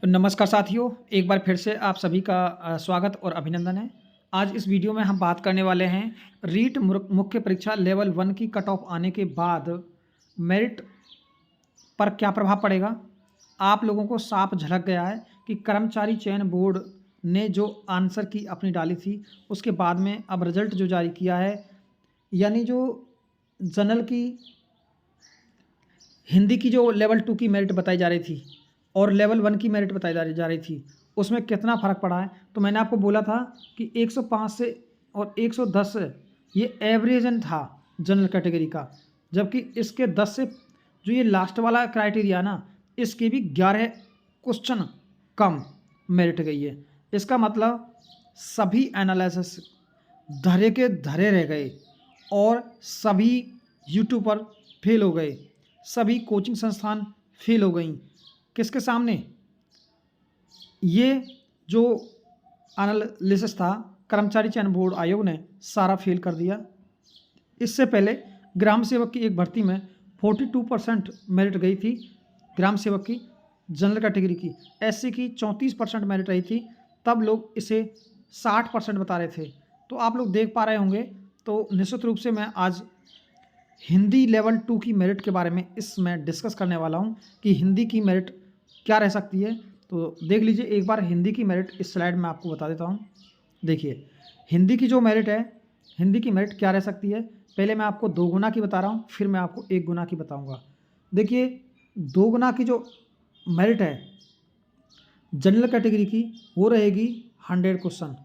नमस्कार साथियों, एक बार फिर से आप सभी का स्वागत और अभिनंदन है। आज इस वीडियो में हम बात करने वाले हैं रीट मुख्य परीक्षा लेवल 1 की कट ऑफ आने के बाद मेरिट पर क्या प्रभाव पड़ेगा। आप लोगों को साफ झलक गया है कि कर्मचारी चयन बोर्ड ने जो आंसर की अपनी डाली थी, उसके बाद में अब रिजल्ट जो जारी किया है, यानी जो जनरल की हिंदी की जो लेवल 2 की मेरिट बताई जा रही थी और लेवल 1 की मेरिट बताई जा रही थी, उसमें कितना फ़र्क पड़ा है। तो मैंने आपको बोला था कि 105 से और 110 से ये एवरेजन था जनरल कैटेगरी का, जबकि इसके 10 से जो ये लास्ट वाला क्राइटेरिया ना, इसके भी 11 क्वेश्चन कम मेरिट गई है। इसका मतलब सभी एनालिसिस धरे के धरे रह गए और सभी यूट्यूब पर फेल हो गए, सभी कोचिंग संस्थान फेल हो गई। किसके सामने? ये जो एनालिसिस था, कर्मचारी चयन बोर्ड आयोग ने सारा फेल कर दिया। इससे पहले ग्राम सेवक की एक भर्ती में 42% मेरिट गई थी, ग्राम सेवक की जनरल कैटेगरी की। एससी की 34% मेरिट रही थी, तब लोग इसे 60% बता रहे थे। तो आप लोग देख पा रहे होंगे। तो निश्चित रूप से मैं आज हिंदी लेवल 2 की मेरिट के बारे में इसमें डिस्कस करने वाला हूं कि हिंदी की मेरिट क्या रह सकती है। तो देख लीजिए एक बार हिंदी की मेरिट इस स्लाइड में आपको बता देता हूं। देखिए हिंदी की जो मेरिट है, हिंदी की मेरिट क्या रह सकती है। पहले मैं आपको 2 गुना की बता रहा हूँ, फिर मैं आपको 1 गुना की बताऊँगा। देखिए 2 गुना की जो मेरिट है जनरल कैटेगरी की, वो रहेगी 100 क्वेश्चन,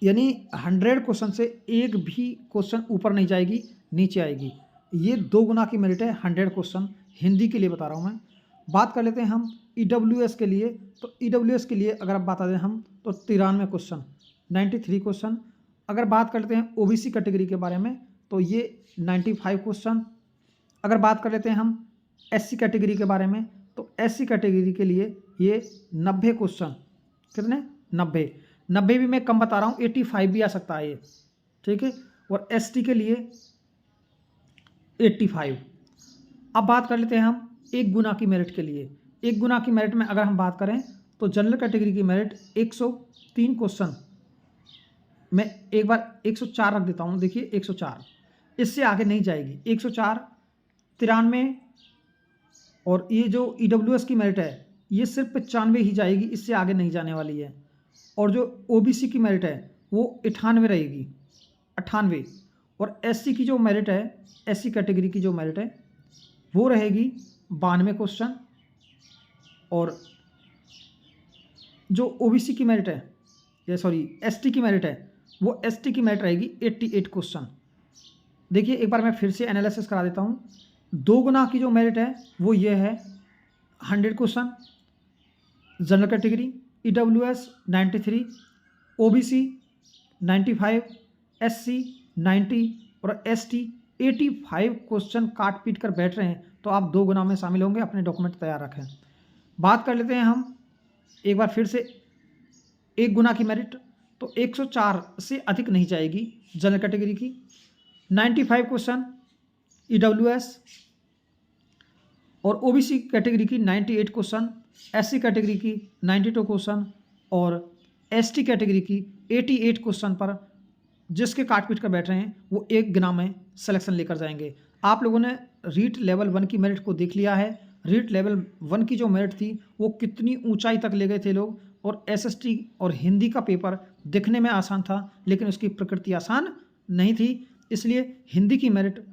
यानी 100 क्वेश्चन से एक भी क्वेश्चन ऊपर नहीं जाएगी, नीचे आएगी। ये 2 गुना की मेरिट है 100 क्वेश्चन। हिंदी के लिए बता रहा हूँ मैं। बात कर लेते हैं हम ईडब्ल्यूएस के लिए। तो ईडब्ल्यूएस के लिए अगर आप बता दें हम, तो 93 क्वेश्चन, 93 क्वेश्चन। अगर बात कर लेते हैं ओबीसी कैटेगरी के बारे में, तो ये 95 क्वेश्चन। अगर बात कर लेते हैं हम एससी कैटेगरी के बारे में, तो एससी कैटेगरी के लिए ये 90 क्वेश्चन। कितने? 90 भी मैं कम बता रहा हूँ, 85 भी आ सकता है ये, ठीक है। और एसटी के लिए 85। अब बात कर लेते हैं हम 1 गुना की मेरिट के लिए। 1 गुना की मेरिट में अगर हम बात करें, तो जनरल कैटेगरी की मेरिट 103 क्वेश्चन, मैं एक बार 104 रख देता हूँ। देखिए 104, इससे आगे नहीं जाएगी। 104, 93, और ये जो ईडब्ल्यूएस की मेरिट है, ये सिर्फ 95 ही जाएगी, इससे आगे नहीं जाने वाली है। और जो ओबीसी की मेरिट है वो 98 रहेगी, 98। और एससी की जो मेरिट है, एससी कैटेगरी की जो मेरिट है वो रहेगी 92 क्वेश्चन। और जो ओबीसी की मेरिट है, या सॉरी एसटी की मेरिट है, वो एसटी की मेरिट रहेगी 88 क्वेश्चन। देखिए एक बार मैं फिर से एनालिसिस करा देता हूँ। 2 गुना की जो मेरिट है वो ये है 100 question general category, EWS 93, OBC 95, SC 90 और एसटी 85 क्वेश्चन काट पीट कर बैठ रहे हैं। तो आप 2 गुना में शामिल होंगे, अपने डॉक्यूमेंट तैयार रखें। बात कर लेते हैं हम एक बार फिर से 1 गुना की मेरिट। तो 104 से अधिक नहीं जाएगी जनरल कैटेगरी की। 95 क्वेश्चन ईडब्ल्यूएस और ओबीसी कैटेगरी की 98 क्वेश्चन, एससी कैटेगरी की 92 क्वेश्चन और एसटी कैटेगरी की 88 क्वेश्चन पर जिसके काट पीट कर बैठ रहे हैं वो 1 गुना में सिलेक्शन लेकर जाएंगे। आप लोगों ने रीट लेवल 1 की मेरिट को देख लिया है। रीट लेवल 1 की जो मेरिट थी वो कितनी ऊंचाई तक ले गए थे लोग। और एसएसटी और हिंदी का पेपर दिखने में आसान था, लेकिन उसकी प्रकृति आसान नहीं थी। इसलिए हिंदी की मेरिट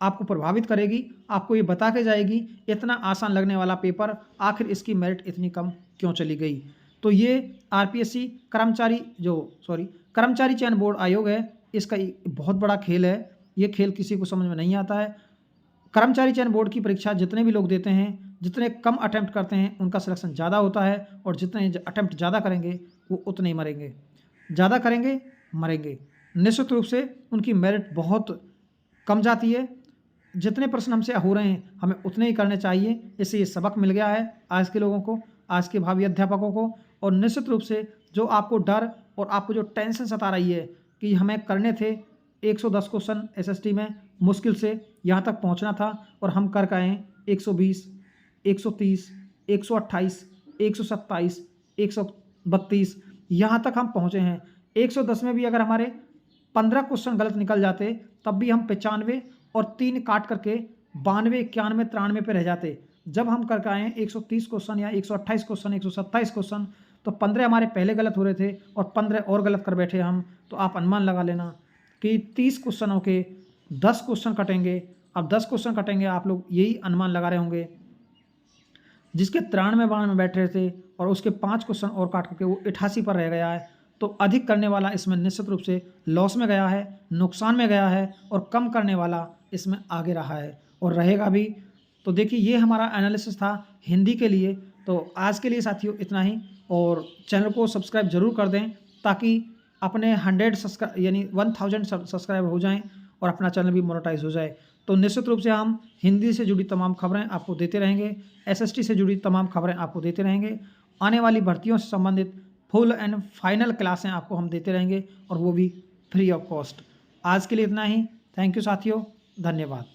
आपको प्रभावित करेगी, आपको ये बता के जाएगी इतना आसान लगने वाला पेपर आखिर इसकी मेरिट इतनी कम क्यों चली गई। तो ये आरपीएससी कर्मचारी चयन बोर्ड आयोग है, इसका बहुत बड़ा खेल है। ये खेल किसी को समझ में नहीं आता है। कर्मचारी चयन बोर्ड की परीक्षा जितने भी लोग देते हैं, जितने कम अटैम्प्ट करते हैं, उनका सिलेक्शन ज़्यादा होता है। और जितने अटैम्प्ट ज़्यादा करेंगे वो उतने ही मरेंगे, ज़्यादा करेंगे मरेंगे। निश्चित रूप से उनकी मेरिट बहुत कम जाती है। जितने प्रश्न हमसे हो रहे हैं हमें उतने ही करने चाहिए। इससे ये सबक मिल गया है आज के लोगों को, आज के भावी अध्यापकों को। और निश्चित रूप से जो आपको डर और आपको जो टेंशन सता रही है कि हमें करने थे 110 क्वेश्चन एसएसटी में, मुश्किल से यहाँ तक पहुँचना था और हम कर गए 120, 130, 128, 127, 132 यहाँ तक हम पहुँचे हैं। 110 में भी अगर हमारे 15 क्वेश्चन गलत निकल जाते तब भी हम 95 और 3 काट करके 92, 91, 93 पे रह जाते। जब हम करके आए 130 क्वेश्चन या 128 क्वेश्चन, 127 क्वेश्चन, तो 15 हमारे पहले गलत हो रहे थे और 15 और गलत कर बैठे हम। तो आप अनुमान लगा लेना कि 30 क्वेश्चनों के 10 क्वेश्चन कटेंगे। अब 10 क्वेश्चन कटेंगे, आप लोग यही अनुमान लगा रहे होंगे। जिसके 93 में बैठ रहे थे और उसके 5 क्वेश्चन और काट करके वो 88 पर रह गया है। तो अधिक करने वाला इसमें निश्चित रूप से लॉस में गया है, नुकसान में गया है, और कम करने वाला इसमें आगे रहा है और रहेगा भी। तो देखिए, ये हमारा एनालिसिस था हिंदी के लिए। तो आज के लिए साथियों इतना ही, और चैनल को सब्सक्राइब जरूर कर दें ताकि अपने 100 सब्सक्राइब यानी 1000 सब्सक्राइब हो जाएं और अपना चैनल भी मोनेटाइज हो जाए। तो निश्चित रूप से हम हिंदी से जुड़ी तमाम खबरें आपको देते रहेंगे, एसएसटी से जुड़ी तमाम खबरें आपको देते रहेंगे, आने वाली भर्तियों से संबंधित फुल एंड फाइनल क्लासें आपको हम देते रहेंगे, और वो भी फ्री ऑफ कॉस्ट। आज के लिए इतना ही। थैंक यू साथियों, धन्यवाद।